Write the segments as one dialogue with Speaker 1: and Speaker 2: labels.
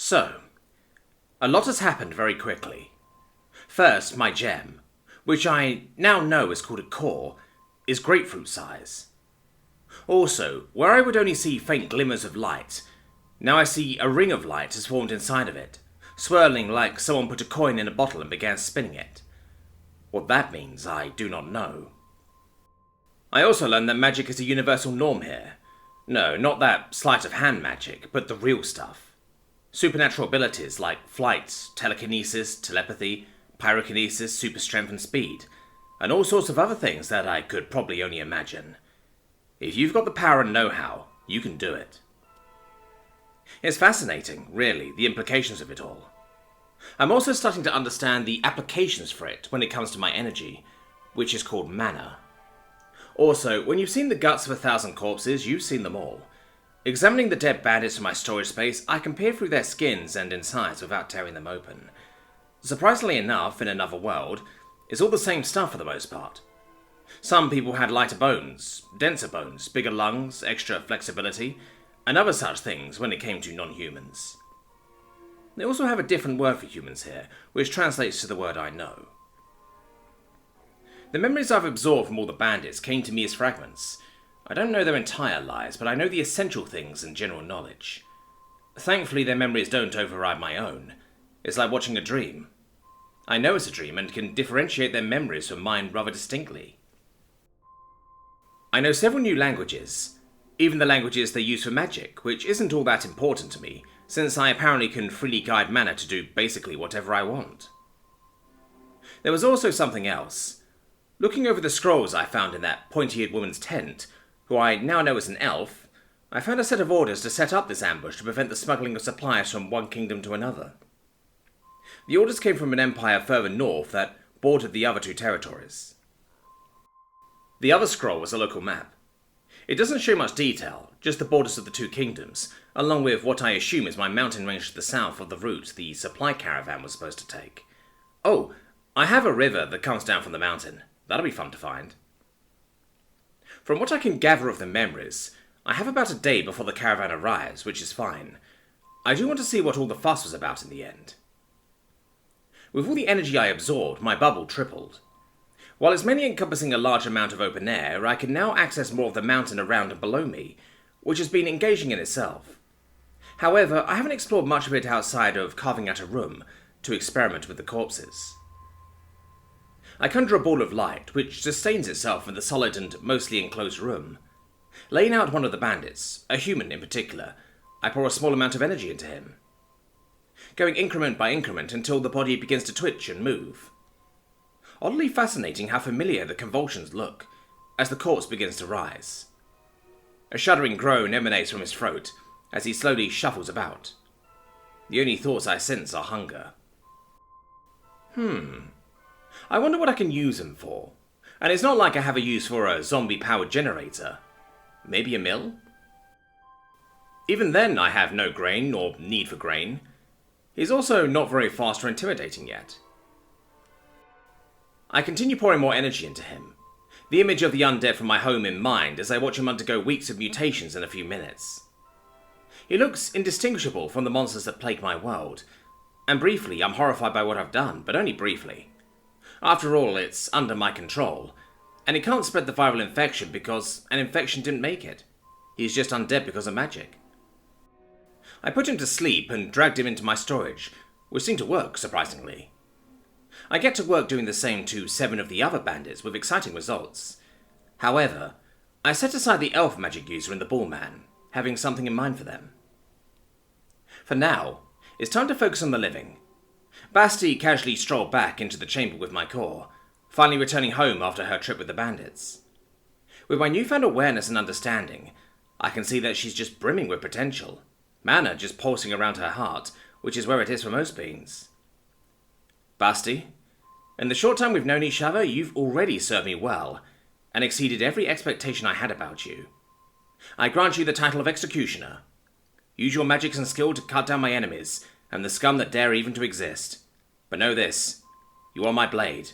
Speaker 1: So, a lot has happened very quickly. First, my gem, which I now know is called a core, is grapefruit size. Also, where I would only see faint glimmers of light, now I see a ring of light has formed inside of it, swirling like someone put a coin in a bottle and began spinning it. What that means, I do not know. I also learned that magic is a universal norm here. No, not that sleight of hand magic, but the real stuff. Supernatural abilities like flight, telekinesis, telepathy, pyrokinesis, super strength and speed, and all sorts of other things that I could probably only imagine. If you've got the power and know-how, you can do it. It's fascinating, really, the implications of it all. I'm also starting to understand the applications for it when it comes to my energy, which is called mana. Also, when you've seen the guts of 1,000 corpses, you've seen them all. Examining the dead bandits from my storage space, I can peer through their skins and insides without tearing them open. Surprisingly enough, in another world, it's all the same stuff for the most part. Some people had lighter bones, denser bones, bigger lungs, extra flexibility, and other such things when it came to non-humans. They also have a different word for humans here, which translates to the word I know. The memories I've absorbed from all the bandits came to me as fragments. I don't know their entire lives, but I know the essential things and general knowledge. Thankfully, their memories don't override my own. It's like watching a dream. I know it's a dream and can differentiate their memories from mine rather distinctly. I know several new languages, even the languages they use for magic, which isn't all that important to me, since I apparently can freely guide mana to do basically whatever I want. There was also something else. Looking over the scrolls I found in that pointy-eared woman's tent, who I now know is an elf, I found a set of orders to set up this ambush to prevent the smuggling of supplies from one kingdom to another. The orders came from an empire further north that bordered the other two territories. The other scroll was a local map. It doesn't show much detail, just the borders of the two kingdoms, along with what I assume is my mountain range to the south of the route the supply caravan was supposed to take. Oh, I have a river that comes down from the mountain. That'll be fun to find. From what I can gather of the memories, I have about a day before the caravan arrives, which is fine. I do want to see what all the fuss was about in the end. With all the energy I absorbed, my bubble tripled. While it's mainly encompassing a large amount of open air, I can now access more of the mountain around and below me, which has been engaging in itself. However, I haven't explored much of it outside of carving out a room to experiment with the corpses. I conjure a ball of light, which sustains itself in the solid and mostly enclosed room. Laying out one of the bandits, a human in particular, I pour a small amount of energy into him, going increment by increment until the body begins to twitch and move. Oddly fascinating how familiar the convulsions look, as the corpse begins to rise. A shuddering groan emanates from his throat, as he slowly shuffles about. The only thoughts I sense are hunger. I wonder what I can use him for. And it's not like I have a use for a zombie-powered generator. Maybe a mill? Even then I have no grain, or need for grain. He's also not very fast or intimidating yet. I continue pouring more energy into him, the image of the undead from my home in mind as I watch him undergo weeks of mutations in a few minutes. He looks indistinguishable from the monsters that plague my world, and briefly I'm horrified by what I've done, but only briefly. After all, it's under my control, and he can't spread the viral infection because an infection didn't make it. He's just undead because of magic. I put him to sleep and dragged him into my storage, which seemed to work, surprisingly. I get to work doing the same to 7 of the other bandits with exciting results. However, I set aside the elf magic user and the bullman, having something in mind for them. For now, it's time to focus on the living. Basti casually strolled back into the chamber with my core, finally returning home after her trip with the bandits. With my newfound awareness and understanding, I can see that she's just brimming with potential, mana just pulsing around her heart, which is where it is for most beings. Basti, in the short time we've known each other, you've already served me well, and exceeded every expectation I had about you. I grant you the title of Executioner. Use your magics and skill to cut down my enemies, and the scum that dare even to exist. But know this, you are my blade.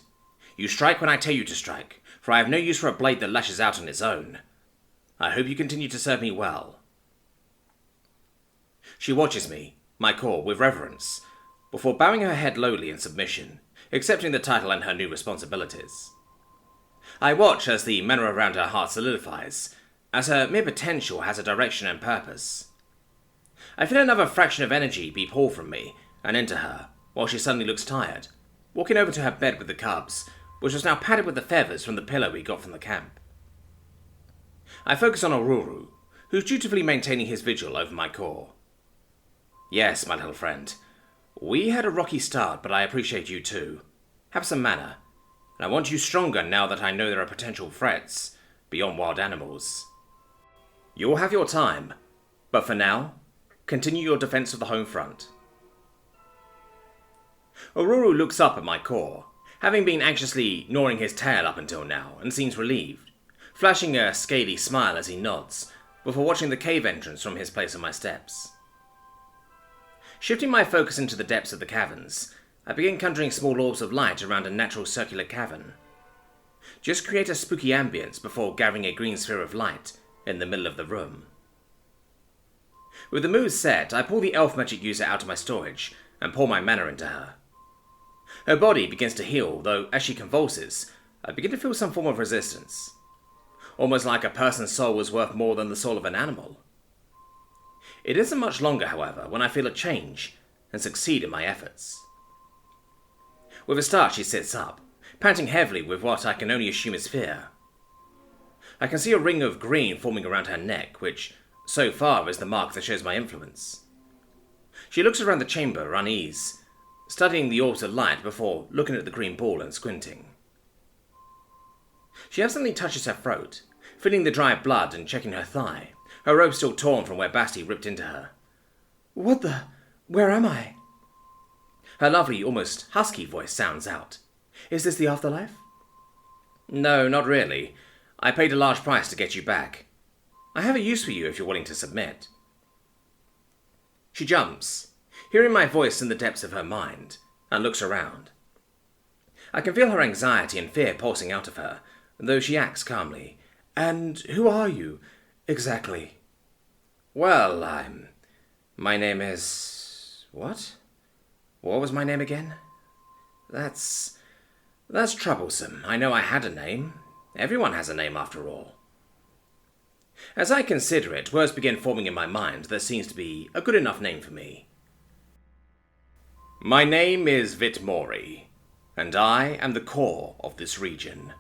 Speaker 1: You strike when I tell you to strike, for I have no use for a blade that lashes out on its own. I hope you continue to serve me well. She watches me, my core with reverence, before bowing her head lowly in submission, accepting the title and her new responsibilities. I watch as the manner around her heart solidifies, as her mere potential has a direction and purpose. I feel another fraction of energy be pulled from me and into her, while she suddenly looks tired, walking over to her bed with the cubs, which was now padded with the feathers from the pillow we got from the camp. I focus on Oruru, who's dutifully maintaining his vigil over my core. Yes, my little friend. We had a rocky start, but I appreciate you too. Have some manner, and I want you stronger now that I know there are potential threats beyond wild animals. You'll have your time, but for now, continue your defense of the home front. Oruru looks up at my core, having been anxiously gnawing his tail up until now, and seems relieved, flashing a scaly smile as he nods, before watching the cave entrance from his place on my steps. Shifting my focus into the depths of the caverns, I begin conjuring small orbs of light around a natural circular cavern. Just create a spooky ambience before gathering a green sphere of light in the middle of the room. With the mood set, I pull the elf magic user out of my storage and pour my mana into her. Her body begins to heal, though as she convulses, I begin to feel some form of resistance. Almost like a person's soul was worth more than the soul of an animal. It isn't much longer, however, when I feel a change and succeed in my efforts. With a start, she sits up, panting heavily with what I can only assume is fear. I can see a ring of green forming around her neck, which, so far, is the mark that shows my influence. She looks around the chamber, unease, studying the orbs of light before looking at the green ball and squinting. She absently touches her throat, feeling the dry blood and checking her thigh, her robe still torn from where Basti ripped into her. "What the? Where am I?" Her lovely, almost husky voice sounds out. "Is this the afterlife?" "No, not really. I paid a large price to get you back. I have a use for you if you're willing to submit." She jumps, hearing my voice in the depths of her mind, and looks around. I can feel her anxiety and fear pulsing out of her, though she acts calmly. "And who are you, exactly?" "Well, my name is... What? What was my name again? That's troublesome. I know I had a name. Everyone has a name after all." As I consider it, words begin forming in my mind that seems to be a good enough name for me. "My name is Vitmori, and I am the core of this region.